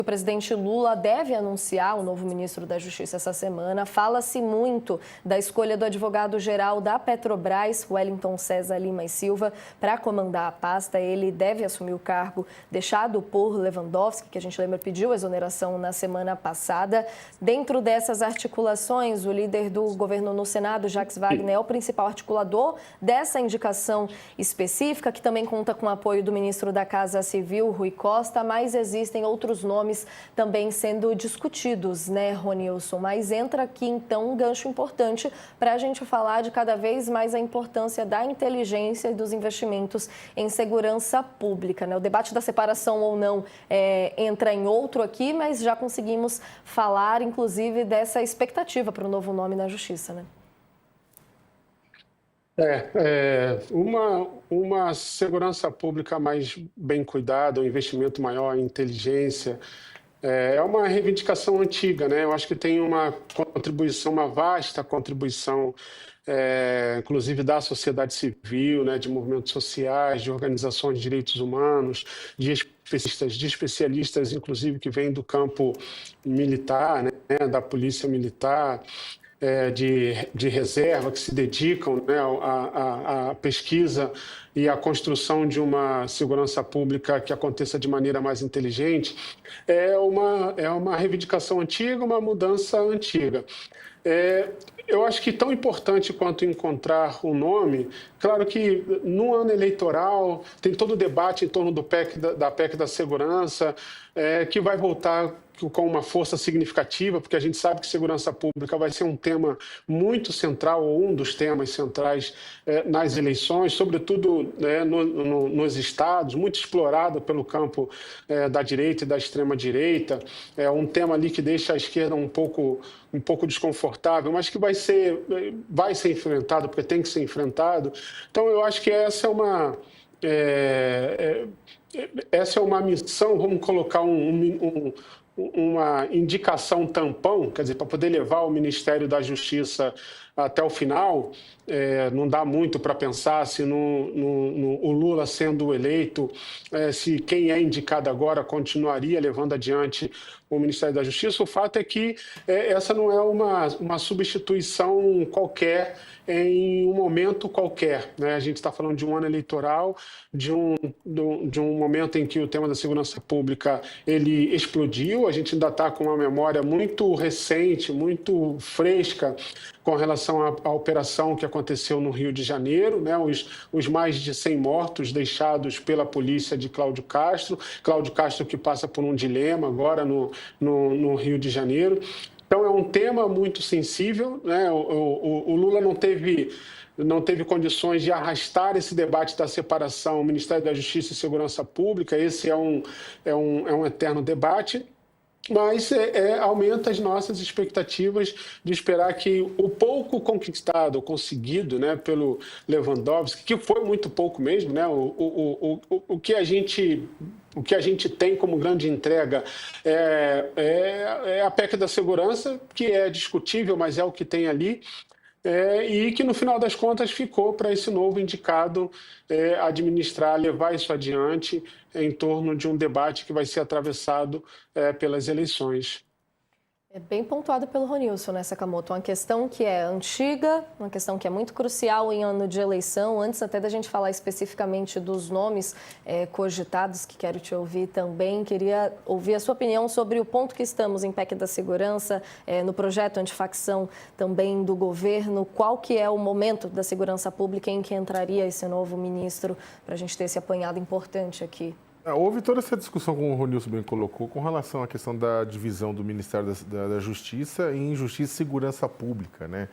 O presidente Lula deve anunciar o novo ministro da Justiça essa semana. Fala-se muito da escolha do advogado-geral da Petrobras, Wellington César Lima e Silva, para comandar a pasta. Ele deve assumir o cargo deixado por Lewandowski, que a gente lembra pediu exoneração na semana passada. Dentro dessas articulações, o líder do governo no Senado, Jacques Wagner, é o principal articulador dessa indicação específica, que também conta com o apoio do ministro da Casa Civil, Rui Costa, mas existem outros nomes também sendo discutidos, né, Ronilson? Mas entra aqui, então, um gancho importante para a gente falar de cada vez mais a importância da inteligência e dos investimentos em segurança pública, né? O debate da separação ou não entra em outro aqui, mas já conseguimos falar, inclusive, dessa expectativa para o novo nome na Justiça, né? Uma segurança pública mais bem cuidada, um investimento maior em inteligência, é uma reivindicação antiga, né? Eu acho que tem uma contribuição, uma vasta contribuição, inclusive da sociedade civil, né? De movimentos sociais, de organizações de direitos humanos, de especialistas, inclusive, que vêm do campo militar, né? Da polícia militar, de reserva, que se dedicam, né, à pesquisa e à construção de uma segurança pública que aconteça de maneira mais inteligente. É uma reivindicação antiga, uma mudança antiga. Eu acho que tão importante quanto encontrar um nome, claro que no ano eleitoral tem todo o debate em torno da PEC da segurança, que vai voltar com uma força significativa, porque a gente sabe que segurança pública vai ser um tema muito central, ou um dos temas centrais nas eleições, sobretudo, né, nos estados, muito explorado pelo campo da direita e da extrema-direita. É um tema ali que deixa a esquerda um pouco desconfortável, mas que vai ser enfrentado, porque tem que ser enfrentado. Então, eu acho que essa é uma missão, vamos colocar uma indicação tampão, quer dizer, para poder levar o Ministério da Justiça até o final. Não dá muito para pensar se o Lula sendo eleito, se quem é indicado agora continuaria levando adiante o Ministério da Justiça. O fato é que essa não é uma substituição qualquer em um momento qualquer, né? A gente está falando de um ano eleitoral, de um momento em que o tema da segurança pública ele explodiu. A gente ainda está com uma memória muito recente, muito fresca com relação à operação que aconteceu no Rio de Janeiro, né? Os mais de 100 mortos deixados pela polícia de Cláudio Castro que passa por um dilema agora no Rio de Janeiro. Então, é um tema muito sensível, né? O Lula não teve condições de arrastar esse debate da separação Ministério da Justiça e Segurança Pública. Esse é um eterno debate, mas aumenta as nossas expectativas de esperar que o pouco conquistado, conseguido, né, pelo Lewandowski, que foi muito pouco mesmo, né? O que a gente tem como grande entrega é a PEC da segurança, que é discutível, mas é o que tem ali. E que, no final das contas, ficou para esse novo indicado administrar, levar isso adiante em torno de um debate que vai ser atravessado pelas eleições. É bem pontuado pelo Ronilson, né, Sakamoto? Uma questão que é antiga, uma questão que é muito crucial em ano de eleição. Antes até da gente falar especificamente dos nomes cogitados, que quero te ouvir também, queria ouvir a sua opinião sobre o ponto que estamos em PEC da segurança, no projeto antifacção também do governo. Qual que é o momento da segurança pública em que entraria esse novo ministro, para a gente ter esse apanhado importante aqui? Houve toda essa discussão, como o Ronilson bem colocou, com relação à questão da divisão do Ministério da Justiça em Justiça e Segurança Pública, né?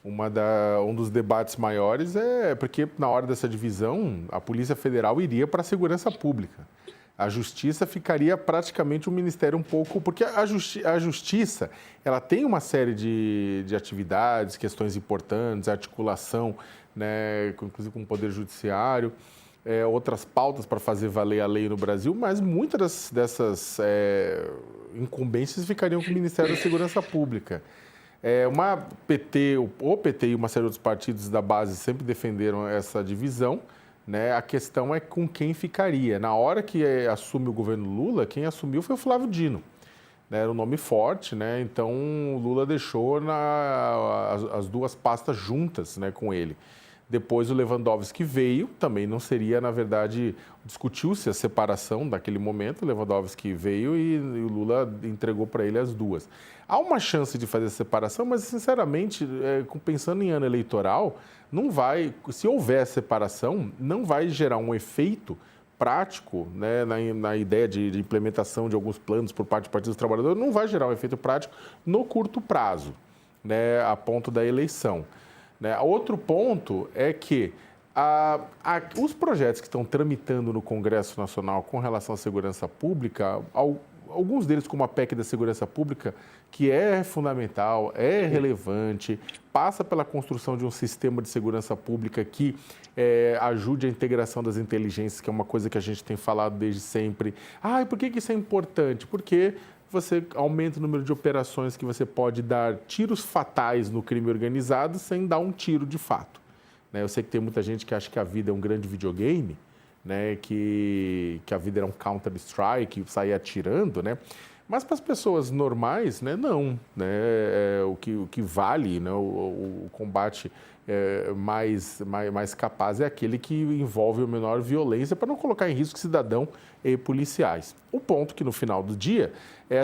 Um dos debates maiores é porque, na hora dessa divisão, a Polícia Federal iria para a Segurança Pública. A Justiça ficaria praticamente um ministério um pouco... Porque a Justiça ela tem uma série de atividades, questões importantes, articulação, né, inclusive com o Poder Judiciário, outras pautas para fazer valer a lei no Brasil, mas muitas dessas incumbências ficariam com o Ministério da Segurança Pública. O PT e uma série de outros partidos da base sempre defenderam essa divisão, né? A questão é com quem ficaria. Na hora que assume o governo Lula, quem assumiu foi o Flávio Dino. Né? Era um nome forte, né? Então o Lula deixou as duas pastas juntas, né, com ele. Depois o Lewandowski veio, também não seria, na verdade, discutiu-se a separação daquele momento, o Lewandowski veio e o Lula entregou para ele as duas. Há uma chance de fazer a separação, mas, sinceramente, pensando em ano eleitoral, não vai, se houver separação, não vai gerar um efeito prático, né, na ideia de implementação de alguns planos por parte do Partido dos Trabalhadores, não vai gerar um efeito prático no curto prazo, né, a ponto da eleição. Né? Outro ponto é que os projetos que estão tramitando no Congresso Nacional com relação à segurança pública, alguns deles como a PEC da segurança pública, que é fundamental, é relevante, passa pela construção de um sistema de segurança pública que ajude a integração das inteligências, que é uma coisa que a gente tem falado desde sempre. E por que isso é importante? Porque você aumenta o número de operações que você pode dar tiros fatais no crime organizado sem dar um tiro de fato. Né? Eu sei que tem muita gente que acha que a vida é um grande videogame, né? que a vida era um Counter-Strike, sair atirando, né? Mas para as pessoas normais, né, não. Né? O que vale, né, o combate mais capaz é aquele que envolve a menor violência para não colocar em risco cidadão e policiais. O ponto que no final do dia,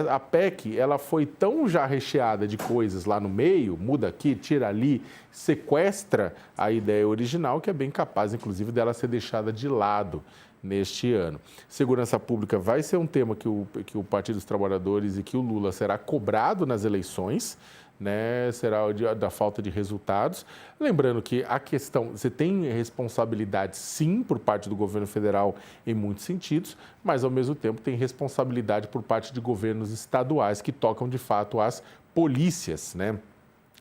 a PEC ela foi tão já recheada de coisas lá no meio, muda aqui, tira ali, sequestra a ideia original, que é bem capaz, inclusive, dela ser deixada de lado neste ano. Segurança pública vai ser um tema que o Partido dos Trabalhadores e que o Lula será cobrado nas eleições, né? Será da falta de resultados. Lembrando que a questão, você tem responsabilidade sim por parte do governo federal em muitos sentidos, mas ao mesmo tempo tem responsabilidade por parte de governos estaduais que tocam de fato as polícias, né?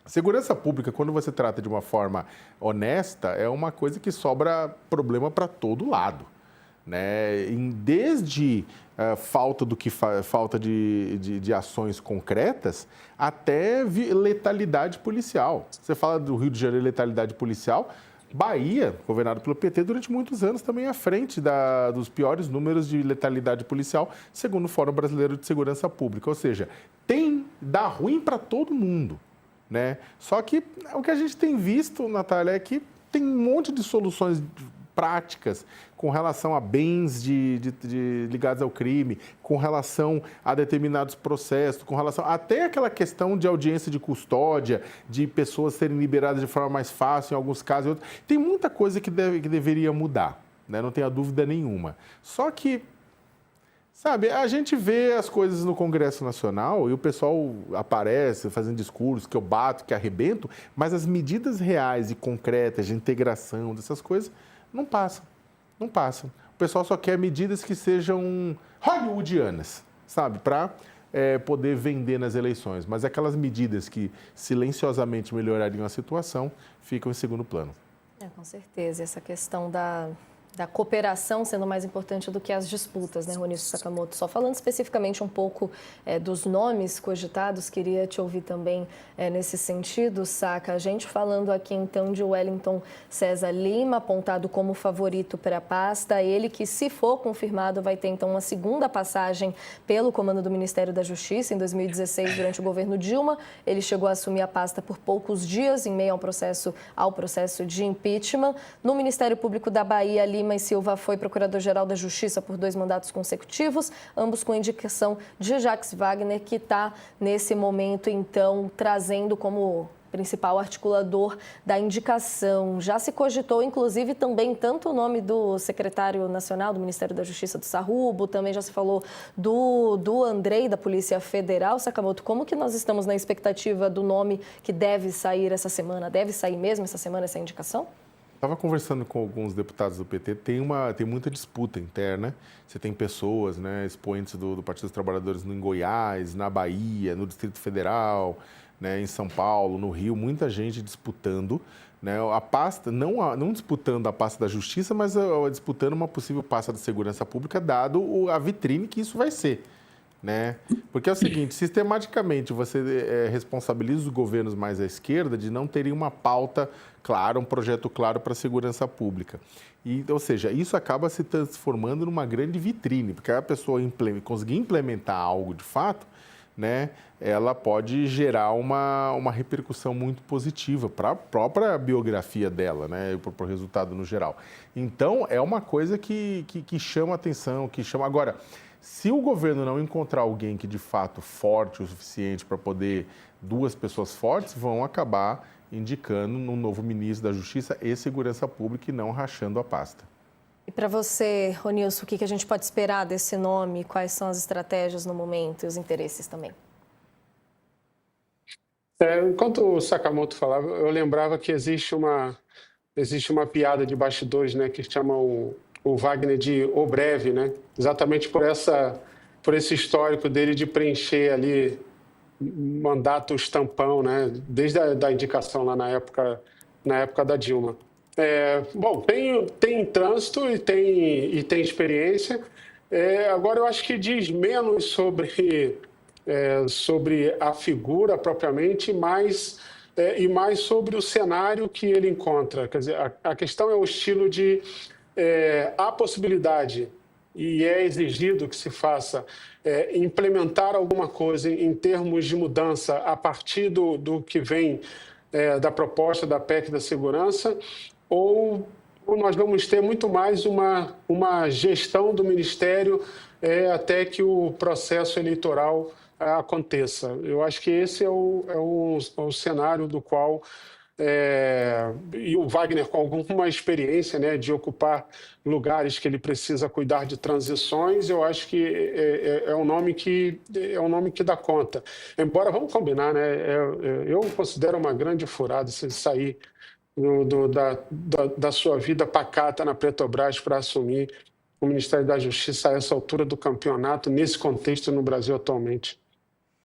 Segurança pública, quando você trata de uma forma honesta, é uma coisa que sobra problema para todo lado. Né? Desde falta de ações concretas até letalidade policial. Você fala do Rio de Janeiro, letalidade policial, Bahia, governado pelo PT, durante muitos anos também à frente dos piores números de letalidade policial, segundo o Fórum Brasileiro de Segurança Pública. Ou seja, dá ruim para todo mundo. Né? Só que o que a gente tem visto, Natália, é que tem um monte de soluções práticas com relação a bens ligados ao crime, com relação a determinados processos, com relação até aquela questão de audiência de custódia, de pessoas serem liberadas de forma mais fácil em alguns casos. Tem muita coisa que deveria mudar, né? Não tenha dúvida nenhuma. Só que, sabe, a gente vê as coisas no Congresso Nacional e o pessoal aparece fazendo discursos que eu bato, que arrebento, mas as medidas reais e concretas de integração dessas coisas não passam. Não passam. O pessoal só quer medidas que sejam hollywoodianas, sabe, para poder vender nas eleições. Mas aquelas medidas que silenciosamente melhorariam a situação ficam em segundo plano. Com certeza. Essa questão da cooperação sendo mais importante do que as disputas, né, Ronício Sakamoto? Só falando especificamente um pouco dos nomes cogitados, queria te ouvir também nesse sentido, Saka. A gente falando aqui então de Wellington César Lima, apontado como favorito para a pasta, ele que, se for confirmado, vai ter então uma segunda passagem pelo comando do Ministério da Justiça em 2016, durante o governo Dilma. Ele chegou a assumir a pasta por poucos dias, em meio ao processo de impeachment. No Ministério Público da Bahia, Lima e Silva foi procurador-geral da Justiça por 2 mandatos consecutivos, ambos com indicação de Jacques Wagner, que está, nesse momento, então, trazendo como principal articulador da indicação. Já se cogitou, inclusive, também tanto o nome do secretário nacional do Ministério da Justiça, do Sarrubo, também já se falou do Andrei, da Polícia Federal. Sakamoto, como que nós estamos na expectativa do nome que deve sair essa semana? Deve sair mesmo essa semana essa indicação? Estava conversando com alguns deputados do PT, tem muita disputa interna. Você tem pessoas, né, expoentes do Partido dos Trabalhadores em Goiás, na Bahia, no Distrito Federal, né, em São Paulo, no Rio, muita gente disputando, né, a pasta, não disputando a pasta da Justiça, mas disputando uma possível pasta da Segurança Pública, dado a vitrine que isso vai ser. né? Porque é o seguinte, sistematicamente você responsabiliza os governos mais à esquerda de não terem uma pauta clara, um projeto claro para a segurança pública. E, ou seja, isso acaba se transformando numa grande vitrine, porque a pessoa conseguir implementar algo de fato, né, ela pode gerar uma repercussão muito positiva para a própria biografia dela, né, para o resultado no geral. Então, é uma coisa que chama atenção, que chama... Agora, se o governo não encontrar alguém que, de fato, forte o suficiente para poder... Duas pessoas fortes vão acabar indicando um novo ministro da Justiça e Segurança Pública e não rachando a pasta. E para você, Ronilson, o que a gente pode esperar desse nome? Quais são as estratégias no momento e os interesses também? Enquanto o Sakamoto falava, eu lembrava que existe uma piada de bastidores, né, que chama o Wagner de O Breve, né? Exatamente por esse histórico dele de preencher ali mandatos tampão, né? Desde a indicação lá na época da Dilma. Bom, tem trânsito e tem experiência. Agora, eu acho que diz menos sobre a figura propriamente, e mais sobre o cenário que ele encontra. Quer dizer, a questão é o estilo de... há possibilidade, e é exigido que se faça, implementar alguma coisa em termos de mudança a partir do que vem da proposta da PEC da segurança, ou nós vamos ter muito mais uma gestão do Ministério até que o processo eleitoral aconteça. Eu acho que esse é o cenário do qual... e o Wagner, com alguma experiência, né, de ocupar lugares que ele precisa cuidar de transições, eu acho que é um nome que dá conta. Embora, vamos combinar, né, eu considero uma grande furada se sair da sua vida pacata na Petrobras para assumir o Ministério da Justiça a essa altura do campeonato, nesse contexto no Brasil atualmente.